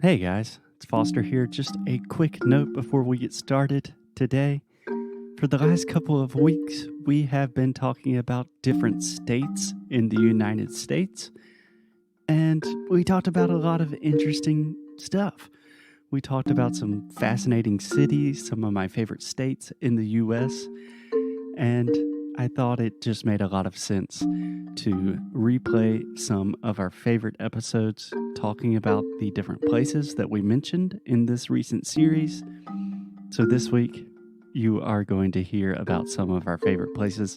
Hey guys, it's Foster here. Just a quick note before we get started today. For the last couple of weeks, we have been talking about different states in the United States, and we talked about a lot of interesting stuff. We talked about some fascinating cities, some of my favorite states in the US, and I thought it just made a lot of sense to replay some of our favorite episodes talking about the different places that we mentioned in this recent series. So this week, you are going to hear about some of our favorite places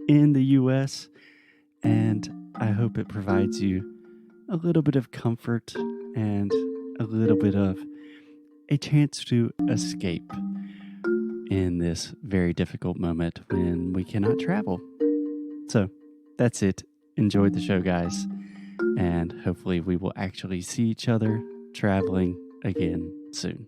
in the US, and I hope it provides you a little bit of comfort and a little bit of a chance to escape in this very difficult moment when we cannot travel. So that's it. Enjoy the show, guys. And hopefully we will actually see each other traveling again soon.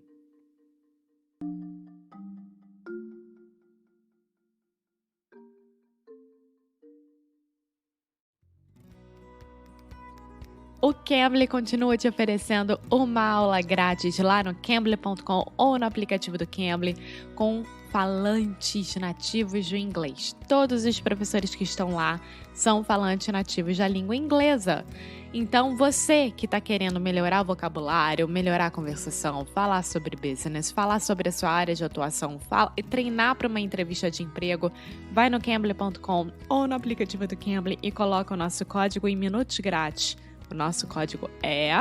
O Cambly continua te oferecendo uma aula grátis lá no cambly.com ou no aplicativo do Cambly com falantes nativos do inglês. Todos os professores que estão lá são falantes nativos da língua inglesa. Então, você que está querendo melhorar o vocabulário, melhorar a conversação, falar sobre business, falar sobre a sua área de atuação, treinar para uma entrevista de emprego, vai no cambly.com ou no aplicativo do Cambly e coloca o nosso código em minutos grátis. O nosso código é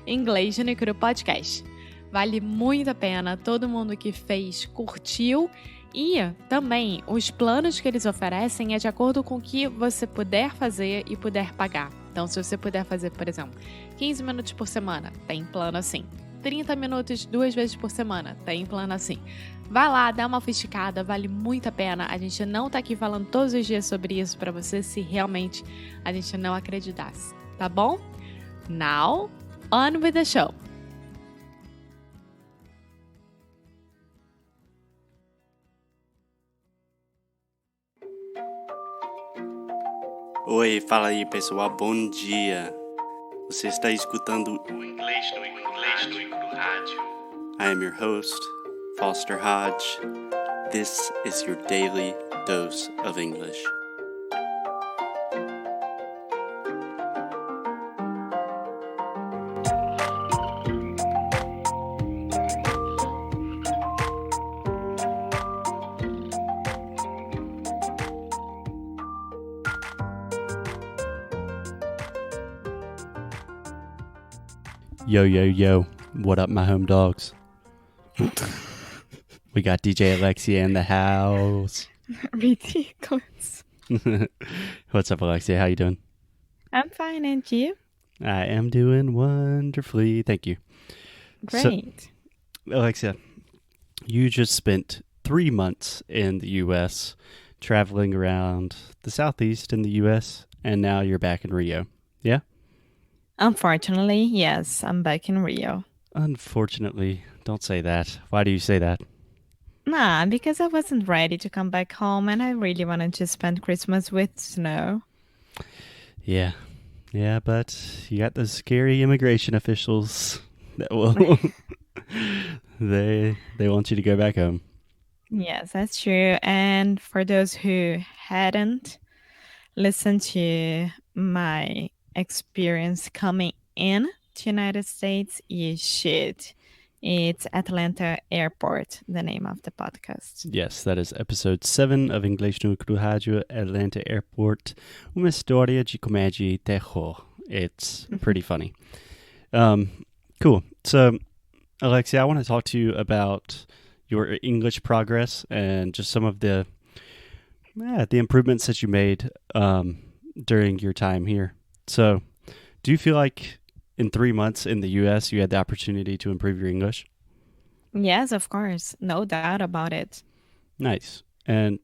Inglês no Cru Podcast. Vale muito a pena, todo mundo que fez curtiu e também os planos que eles oferecem é de acordo com o que você puder fazer e puder pagar. Então, se você puder fazer, por exemplo, 15 minutos por semana, tem plano assim. 30 minutos 2 vezes por semana, tem plano assim. Vai lá, dá uma fisicada, vale muito a pena. A gente não tá aqui falando todos os dias sobre isso para você se realmente a gente não acreditasse. Tá bom? Now, on with the show. Oi, fala aí pessoal, bom dia. Você está escutando o Inglês no Rádio. I am your host, Foster Hodge. This is your daily dose of English. Yo, yo, yo. What up, my home dogs? We got DJ Alexia in the house. Ridiculous. What's up, Alexia? How you doing? I'm fine, and you? I am doing wonderfully. Thank you. Great. So, Alexia, you just spent 3 months in the U.S. traveling around the Southeast in the U.S., and now you're back in Rio. Yeah? Unfortunately, yes, I'm back in Rio. Unfortunately, don't say that. Why do you say that? Nah, because I wasn't ready to come back home and I really wanted to spend Christmas with snow. Yeah, but you got those scary immigration officials that will they want you to go back home. Yes, that's true. And for those who hadn't listened to my experience coming in to United States, you should. It's Atlanta Airport, the name of the podcast. Yes, that is episode 7 of Inglês no Cru Rádio, Atlanta Airport. Uma história de comédia e terror. It's pretty funny. Cool. So, Alexia, I want to talk to you about your English progress and just some of the improvements that you made during your time here. So, do you feel like in 3 months in the U.S. you had the opportunity to improve your English? Yes, of course. No doubt about it. Nice. And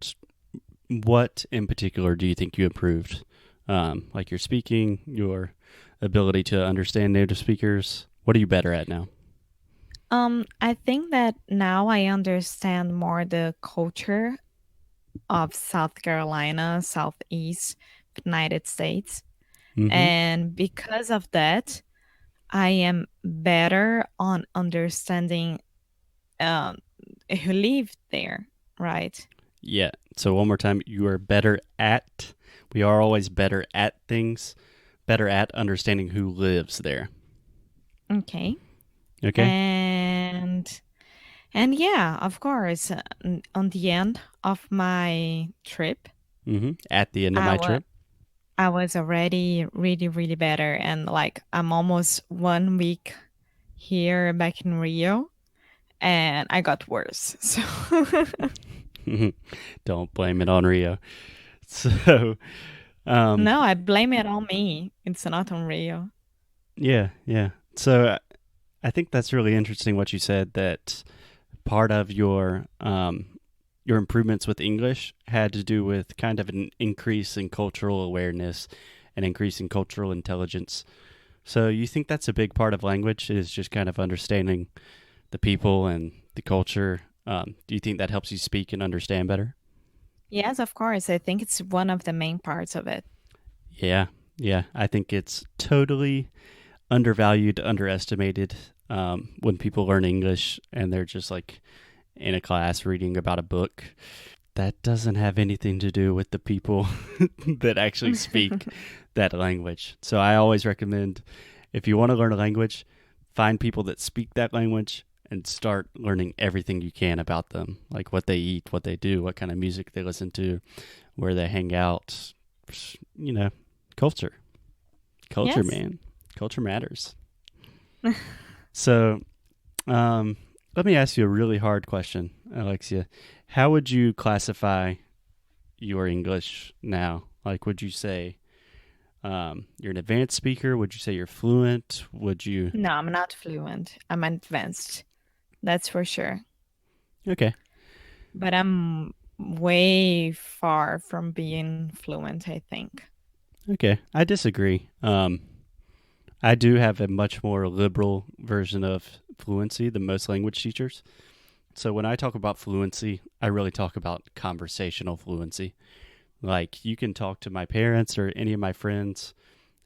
what in particular do you think you improved? Like your speaking, your ability to understand native speakers? What are you better at now? I think that now I understand more the culture of South Carolina, Southeast United States. Mhm. And because of that, I am better on understanding um, who live there, right? Yeah. So one more time, you are better at. We are always better at things, better at understanding who lives there. Okay. Okay. And yeah, of course, on the end of my trip, At the end of I my was trip. I was already really, really better. And like I'm almost 1 week here back in Rio and I got worse. So Don't blame it on Rio. So, um, no, I blame it on me. It's not on Rio. yeah, yeah. So I think that's really interesting what you said that part of your improvements with English had to do with kind of an increase in cultural awareness, an increase in cultural intelligence. So you think that's a big part of language is just kind of understanding the people and the culture. Do you think that helps you speak and understand better? Yes, of course. I think it's one of the main parts of it. Yeah, yeah. I think it's totally undervalued, underestimated when people learn English and they're just like in a class reading about a book. That doesn't have anything to do with the people that actually speak that language. So I always recommend if you want to learn a language, find people that speak that language and start learning everything you can about them, like what they eat, what they do, what kind of music they listen to, where they hang out, you know, culture. Culture, Yes. man. Culture matters. So, let me ask you a really hard question, Alexia. How would you classify your English now? Like, would you say you're an advanced speaker? Would you say you're fluent? Would you? No, I'm not fluent. I'm advanced. That's for sure. Okay, But I'm way far from being fluent, I think. okay. I disagree. I do have a much more liberal version of fluency than most language teachers. So when I talk about fluency, I really talk about conversational fluency. Like you can talk to my parents or any of my friends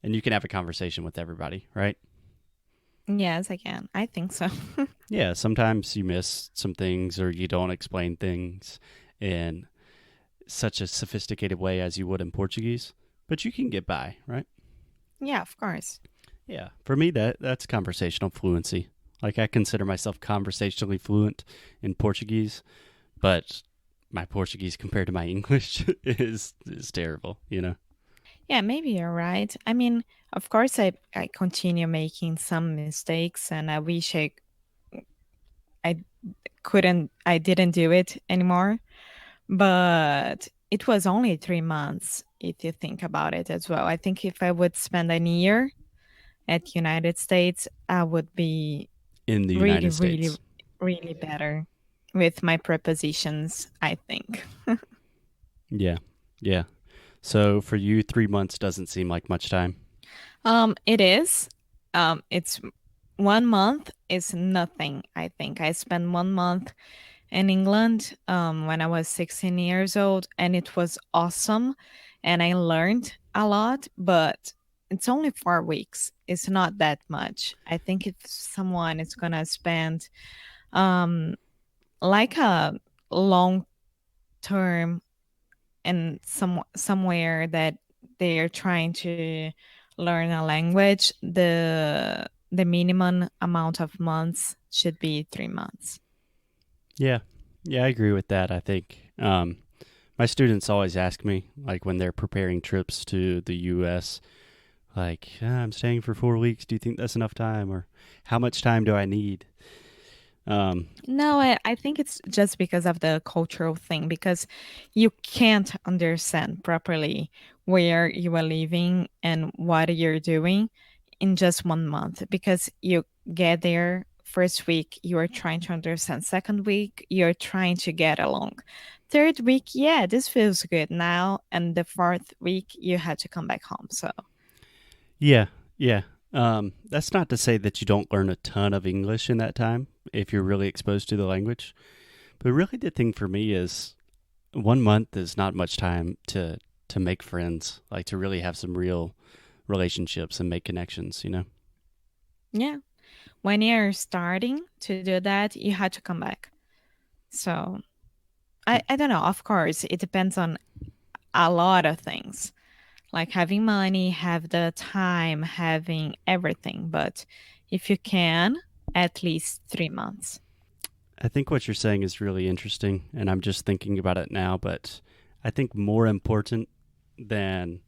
and you can have a conversation with everybody, right? Yes, I can. I think so. Yeah, sometimes you miss some things or you don't explain things in such a sophisticated way as you would in Portuguese, but you can get by, right? Yeah, of course. Yeah, for me that's conversational fluency. Like I consider myself conversationally fluent in Portuguese, but my Portuguese compared to my English is terrible, you know. Yeah, maybe you're right. I mean, of course, I continue making some mistakes, and I wish I I didn't do it anymore. But it was only 3 months, if you think about it as well. I think if I would spend a year at United States, I would be In the really, United really, States. really better with my prepositions, I think. Yeah. Yeah. So for you 3 months doesn't seem like much time. It is. It's 1 month is nothing, I think. I spent 1 month in England when I was 16 years old, and it was awesome. And I learned a lot, but it's only 4 weeks. It's not that much. I think if someone is going to spend um, like a long term and somewhere that they are trying to learn a language, the minimum amount of months should be 3 months. Yeah. Yeah, I agree with that. I think my students always ask me, like when they're preparing trips to the U.S., like, I'm staying for 4 weeks. Do you think that's enough time? Or how much time do I need? Um, No, I think it's just because of the cultural thing, because you can't understand properly where you are living and what you're doing in just 1 month, because you get there first week, you are trying to understand. Second week, you're trying to get along. Third week, yeah, this feels good now. And the fourth week, you had to come back home. So, yeah. Yeah. That's not to say that you don't learn a ton of English in that time if you're really exposed to the language. But really, the thing for me is 1 month is not much time to make friends, like to really have some real relationships and make connections. You know. Yeah. When you're starting to do that, you have to come back. So I don't know. Of course, it depends on a lot of things, like having money, have the time, having everything. But if you can, at least 3 months. I think what you're saying is really interesting, and I'm just thinking about it now, but I think more important than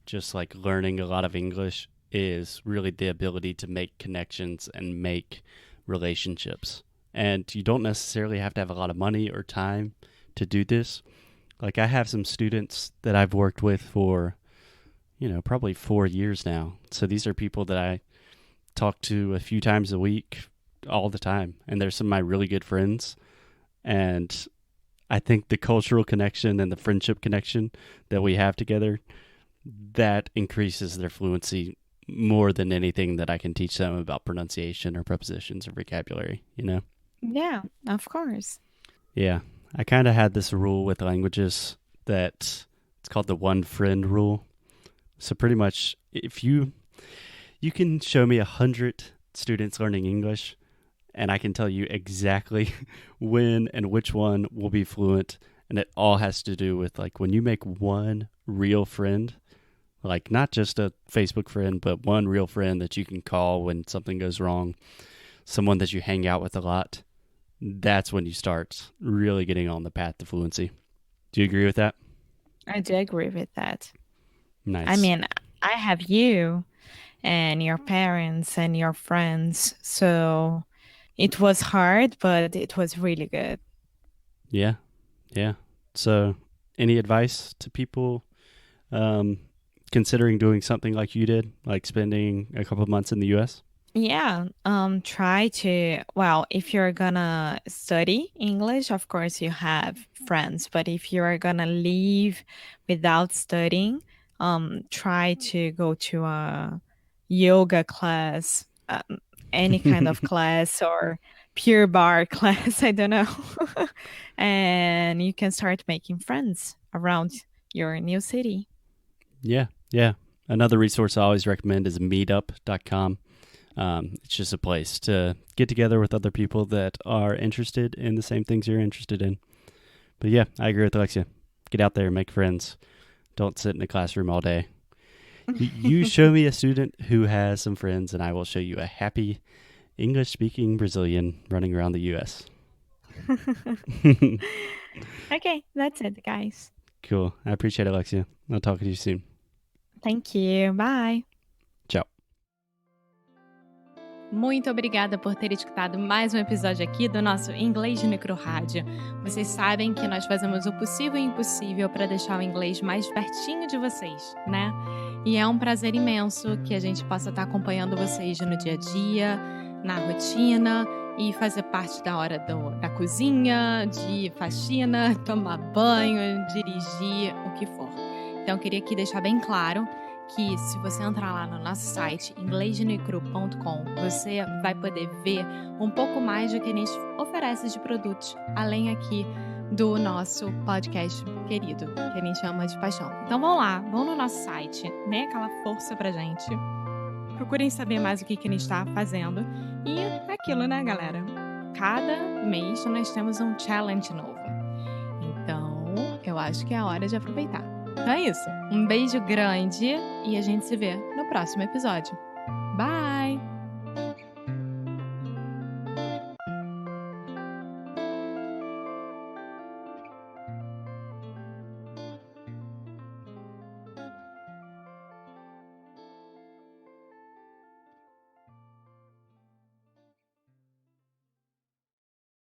just like learning a lot of English is really the ability to make connections and make relationships. And you don't necessarily have to have a lot of money or time to do this. Like I have some students that I've worked with for, probably 4 years now. So these are people that I talk to a few times a week all the time. And they're some of my really good friends. And I think the cultural connection and the friendship connection that we have together, that increases their fluency more than anything that I can teach them about pronunciation or prepositions or vocabulary. Yeah, of course. Yeah. I kind of had this rule with languages that it's called the one friend rule. So pretty much if you can show me 100 students learning English and I can tell you exactly when and which one will be fluent, and it all has to do with like when you make one real friend, like not just a Facebook friend, but one real friend that you can call when something goes wrong, someone that you hang out with a lot, that's when you start really getting on the path to fluency. Do you agree with that? I do agree with that. I Nice. mean, I have you and your parents and your friends. So it was hard, but it was really good. Yeah. Yeah. So, any advice to people um, considering doing something like you did, like spending a couple of months in the US? Yeah, try to, well, if you're gonna study English, of course you have friends, but if you are gonna leave without studying, try to go to a yoga class, any kind of class or pure bar class, I don't know. And you can start making friends around your new city. Yeah. Yeah. Another resource I always recommend is meetup.com. It's just a place to get together with other people that are interested in the same things you're interested in. But yeah, I agree with Alexia. Get out there and make friends. Don't sit in a classroom all day. You show me a student who has some friends, and I will show you a happy English speaking Brazilian running around the US. Okay, that's it, guys. Cool. I appreciate it, Alexia. I'll talk to you soon. Thank you. Bye. Ciao. Muito obrigada por ter escutado mais um episódio aqui do nosso Inglês de Micro Rádio. Vocês sabem que nós fazemos o possível e o impossível para deixar o inglês mais pertinho de vocês, né? E é um prazer imenso que a gente possa estar acompanhando vocês no dia a dia, na rotina e fazer parte da hora da cozinha, de faxina, tomar banho, dirigir, o que for. Então, eu queria aqui deixar bem claro que se você entrar lá no nosso site inglesdenecru.com, você vai poder ver um pouco mais do que a gente oferece de produtos, além aqui do nosso podcast querido, que a gente chama de paixão. Então vão lá, vão no nosso site, dê aquela força pra gente, procurem saber mais o que a gente está fazendo e aquilo, né, galera? Cada mês nós temos um challenge novo. Então, eu acho que é a hora de aproveitar. Então é isso. Um beijo grande e a gente se vê no próximo episódio. Bye!